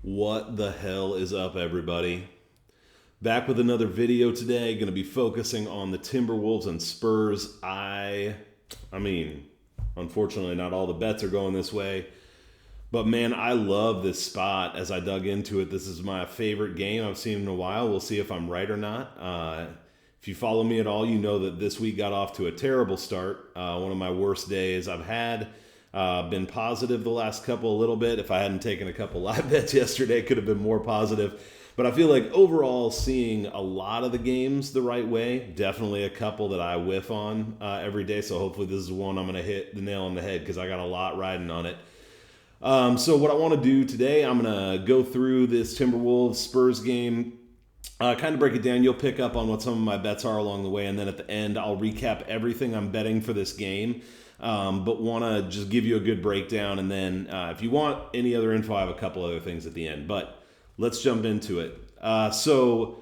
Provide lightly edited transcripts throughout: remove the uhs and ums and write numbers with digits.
What the hell is up, everybody? Back with another video today. Going to be focusing on the Timberwolves and Spurs. I mean, unfortunately, not all the bets are going this way. But man, I love this spot as I dug into it. This is my favorite game I've seen in a while. We'll see if I'm right or not. If you follow me at all, you know that this week got off to a terrible start. One of my worst days I've had. Been positive the last couple a little bit. If I hadn't taken a couple live bets yesterday, it could have been more positive. But I feel like overall seeing a lot of the games the right way. Definitely a couple that I whiff on every day. So hopefully this is one I'm going to hit the nail on the head because I got a lot riding on it. So what I want to do today, I'm going to go through this Timberwolves Spurs game, kind of break it down. You'll pick up on what some of my bets are along the way. And then at the end, I'll recap everything I'm betting for this game. But want to just give you a good breakdown. And then if you want any other info, I have a couple other things at the end. But let's jump into it. So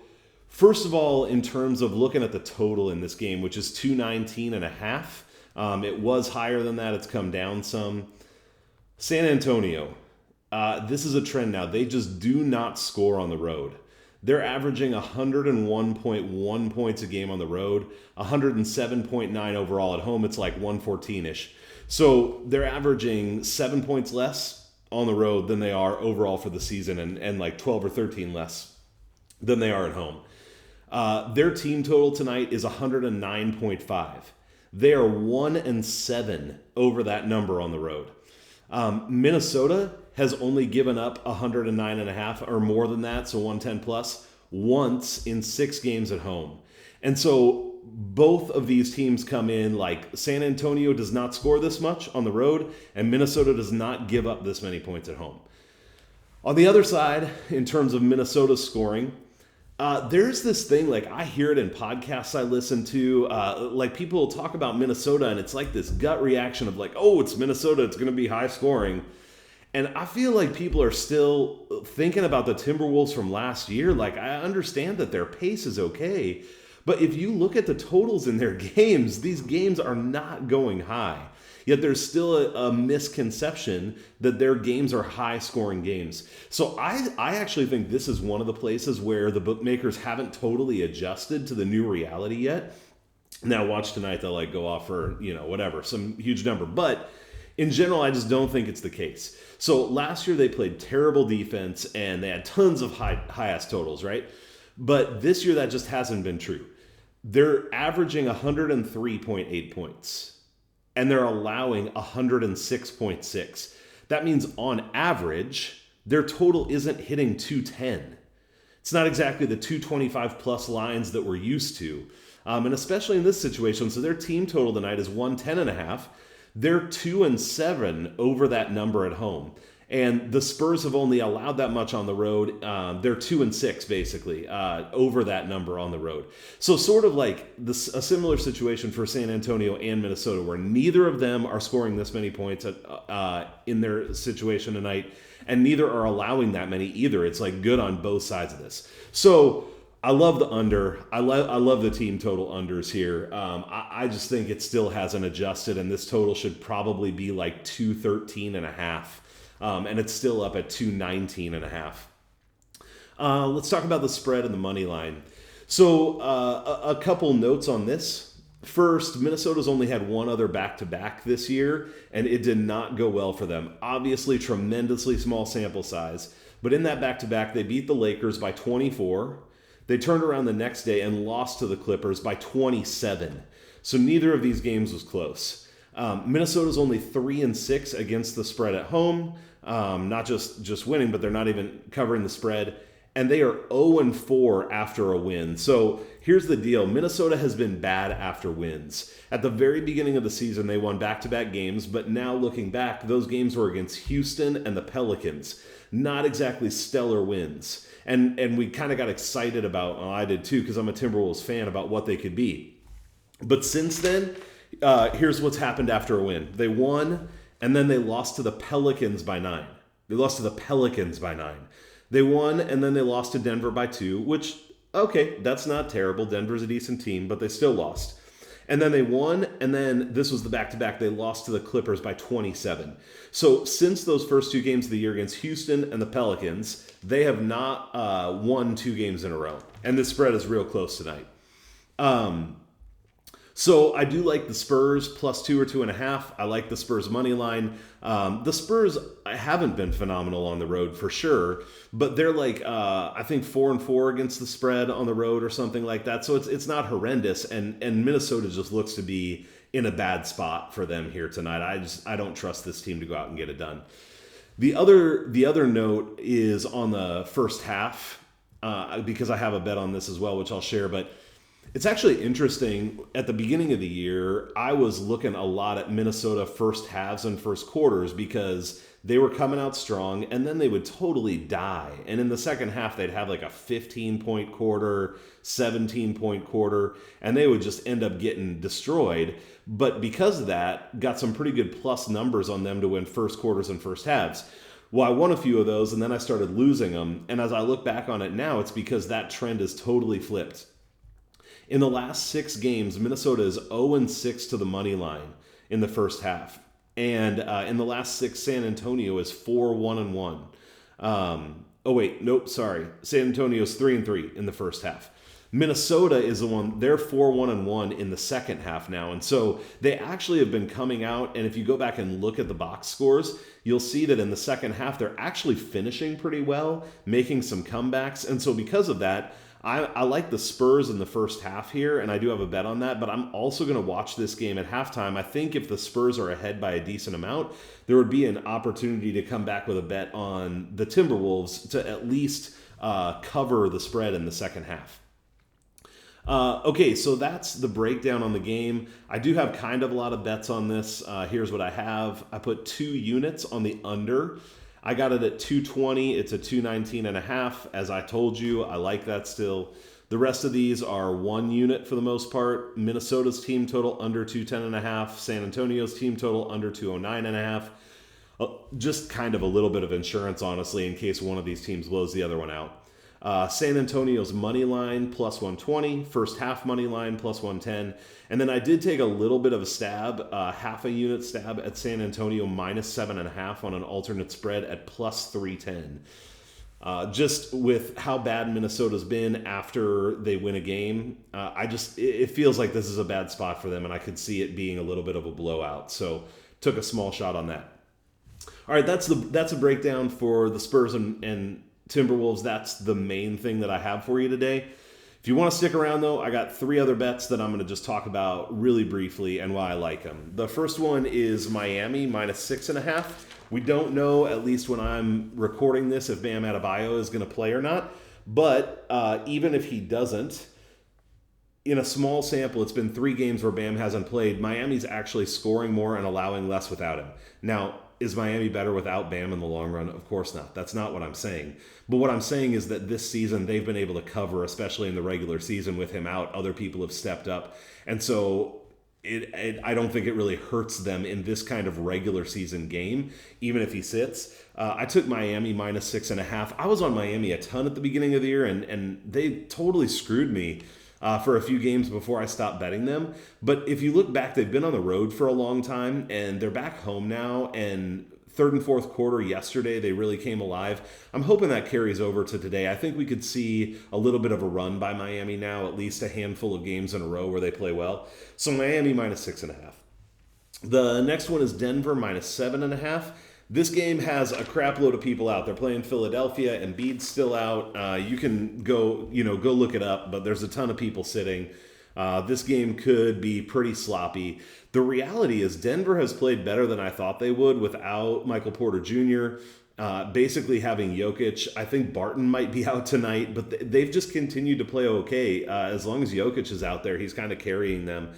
first of all, in terms of looking at the total in this game, which is 219.5, it was higher than that. It's come down some. San Antonio, this is a trend now. They just do not score on the road. They're averaging 101.1 points a game on the road, 107.9 overall at home. It's like 114-ish. So they're averaging 7 points less on the road than they are overall for the season, and like 12 or 13 less than they are at home. Their team total tonight is 109.5. They are 1-7 over that number on the road. Minnesota has only given up 109.5 or more than that, so 110 plus, once in 6 games at home. And so both of these teams come in like San Antonio does not score this much on the road, and Minnesota does not give up this many points at home. On the other side, in terms of Minnesota's scoring, there's this thing, like I hear it in podcasts I listen to, like people talk about Minnesota and it's like this gut reaction of like, oh, it's Minnesota, it's going to be high scoring. And I feel like people are still thinking about the Timberwolves from last year. Like I understand that their pace is okay, but if you look at the totals in their games, these games are not going high. Yet there's still a misconception that their games are high-scoring games. So I actually think this is one of the places where the bookmakers haven't totally adjusted to the new reality yet. Now watch tonight, they'll like go off for, whatever, some huge number. But in general, I just don't think it's the case. So last year they played terrible defense and they had tons of high-ass totals, right? But this year that just hasn't been true. They're averaging 103.8 points. And they're allowing 106.6. That means on average, their total isn't hitting 210. It's not exactly the 225 plus lines that we're used to. And especially in this situation, so their team total tonight is 110.5. They're 2-7 over that number at home. And the Spurs have only allowed that much on the road. They're 2-6 basically over that number on the road. So sort of like a similar situation for San Antonio and Minnesota, where neither of them are scoring this many points in their situation tonight, and neither are allowing that many either. It's like good on both sides of this. So I love the under. I love the team total unders here. I just think it still hasn't adjusted, and this total should probably be like 213.5. And it's still up at 219.5. Let's talk about the spread and the money line. So a couple notes on this. First, Minnesota's only had one other back-to-back this year, and it did not go well for them. Obviously, tremendously small sample size. But in that back-to-back, they beat the Lakers by 24. They turned around the next day and lost to the Clippers by 27. So neither of these games was close. Minnesota's only 3-6 against the spread at home. Not just winning, but they're not even covering the spread. And they are 0-4 after a win. So here's the deal. Minnesota has been bad after wins. At the very beginning of the season, they won back-to-back games. But now looking back, those games were against Houston and the Pelicans. Not exactly stellar wins. And we kind of got excited about, well, I did too, because I'm a Timberwolves fan, about what they could be. But since then, here's what's happened after a win. They won, and then they lost to the Pelicans by 9. They won, and then they lost to Denver by 2, which, okay, that's not terrible. Denver's a decent team, but they still lost. And then they won, and then this was the back-to-back. They lost to the Clippers by 27. So since those first two games of the year against Houston and the Pelicans, they have not won 2 games in a row. And the spread is real close tonight. So I do like the Spurs plus 2 or 2.5. I like the Spurs money line. The Spurs haven't been phenomenal on the road for sure, but they're like I think 4-4 against the spread on the road or something like that. So it's not horrendous, and Minnesota just looks to be in a bad spot for them here tonight. I don't trust this team to go out and get it done. The other note is on the first half because I have a bet on this as well, which I'll share, but. It's actually interesting. At the beginning of the year, I was looking a lot at Minnesota first halves and first quarters because they were coming out strong and then they would totally die. And in the second half, they'd have like a 15-point quarter, 17-point quarter, and they would just end up getting destroyed. But because of that, got some pretty good plus numbers on them to win first quarters and first halves. Well, I won a few of those and then I started losing them. And as I look back on it now, it's because that trend is totally flipped. In the last 6 games, Minnesota is 0-6 to the money line in the first half. And in the last 6, San Antonio is 4-1-1. San Antonio is 3-3 in the first half. Minnesota is the one, they're 4-1-1 in the second half now. And so they actually have been coming out, and if you go back and look at the box scores, you'll see that in the second half, they're actually finishing pretty well, making some comebacks. And so because of that, I like the Spurs in the first half here, and I do have a bet on that, but I'm also going to watch this game at halftime. I think if the Spurs are ahead by a decent amount, there would be an opportunity to come back with a bet on the Timberwolves to at least cover the spread in the second half. Okay, so that's the breakdown on the game. I do have kind of a lot of bets on this. Here's what I have. I put 2 units on the under. I got it at 220. It's a 219.5. As I told you, I like that still. The rest of these are 1 unit for the most part. Minnesota's team total under 210.5. San Antonio's team total under 209.5. Just kind of a little bit of insurance, honestly, in case one of these teams blows the other one out. San Antonio's money line plus 120, first half money line plus 110. And then I did take a little bit of a stab, half a unit stab at San Antonio minus 7.5 on an alternate spread at plus 310. Just with how bad Minnesota's been after they win a game, it feels like this is a bad spot for them, and I could see it being a little bit of a blowout. So took a small shot on that. All right, that's a breakdown for the Spurs and Timberwolves. That's the main thing that I have for you today. If you want to stick around, though, I got 3 other bets that I'm going to just talk about really briefly and why I like them. The first one is Miami minus 6.5. We don't know, at least when I'm recording this, if Bam Adebayo is going to play or not. But even if he doesn't, in a small sample, it's been 3 games where Bam hasn't played. Miami's actually scoring more and allowing less without him. Now, is Miami better without Bam in the long run? Of course not. That's not what I'm saying. But what I'm saying is that this season they've been able to cover, especially in the regular season with him out. Other people have stepped up. And so I don't think it really hurts them in this kind of regular season game, even if he sits. I took Miami minus 6.5. I was on Miami a ton at the beginning of the year, and they totally screwed me for a few games before I stopped betting them. But if you look back, they've been on the road for a long time, and they're back home now, and third and fourth quarter yesterday, they really came alive. I'm hoping that carries over to today. I think we could see a little bit of a run by Miami now, at least a handful of games in a row where they play well. So Miami minus 6.5. The next one is Denver minus 7.5. This game has a crap load of people out. They're playing Philadelphia, and Embiid's still out. You can go look it up, but there's a ton of people sitting. This game could be pretty sloppy. The reality is Denver has played better than I thought they would without Michael Porter Jr., basically having Jokic. I think Barton might be out tonight, but they've just continued to play okay. As long as Jokic is out there, he's kind of carrying them.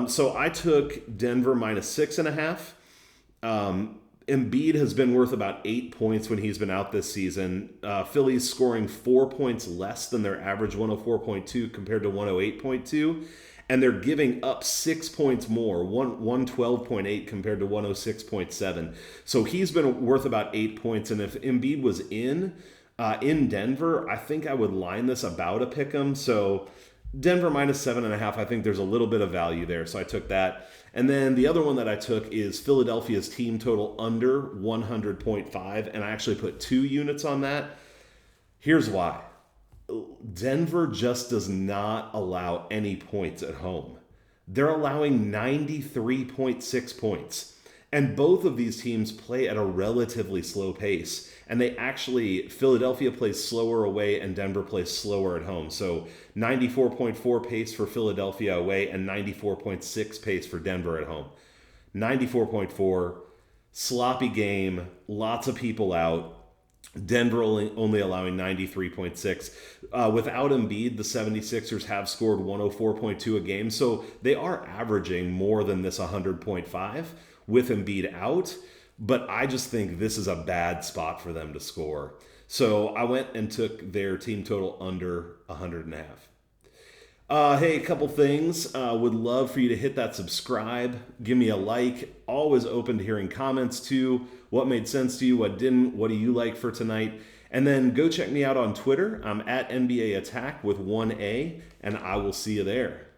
So I took Denver minus 6.5. Embiid has been worth about 8 points when he's been out this season. Philly's scoring 4 points less than their average 104.2 compared to 108.2. And they're giving up 6 points more, 112.8 compared to 106.7. So he's been worth about 8 points. And if Embiid was in Denver, I think I would line this about a pick'em. So Denver minus 7.5. I think there's a little bit of value there, so I took that. And then the other one that I took is Philadelphia's team total under 100.5, and I actually put 2 units on that. Here's why. Denver just does not allow any points at home. They're allowing 93.6 points. And both of these teams play at a relatively slow pace. And Philadelphia plays slower away and Denver plays slower at home. So 94.4 pace for Philadelphia away and 94.6 pace for Denver at home. 94.4, sloppy game, lots of people out. Denver only allowing 93.6. Without Embiid, the 76ers have scored 104.2 a game. So they are averaging more than this 100.5 with Embiid out. But I just think this is a bad spot for them to score. So I went and took their team total under 100.5. Hey, a couple things. Would love for you to hit that subscribe. Give me a like. Always open to hearing comments too. What made sense to you? What didn't? What do you like for tonight? And then go check me out on Twitter. I'm at NBA Attack with 1A, and I will see you there.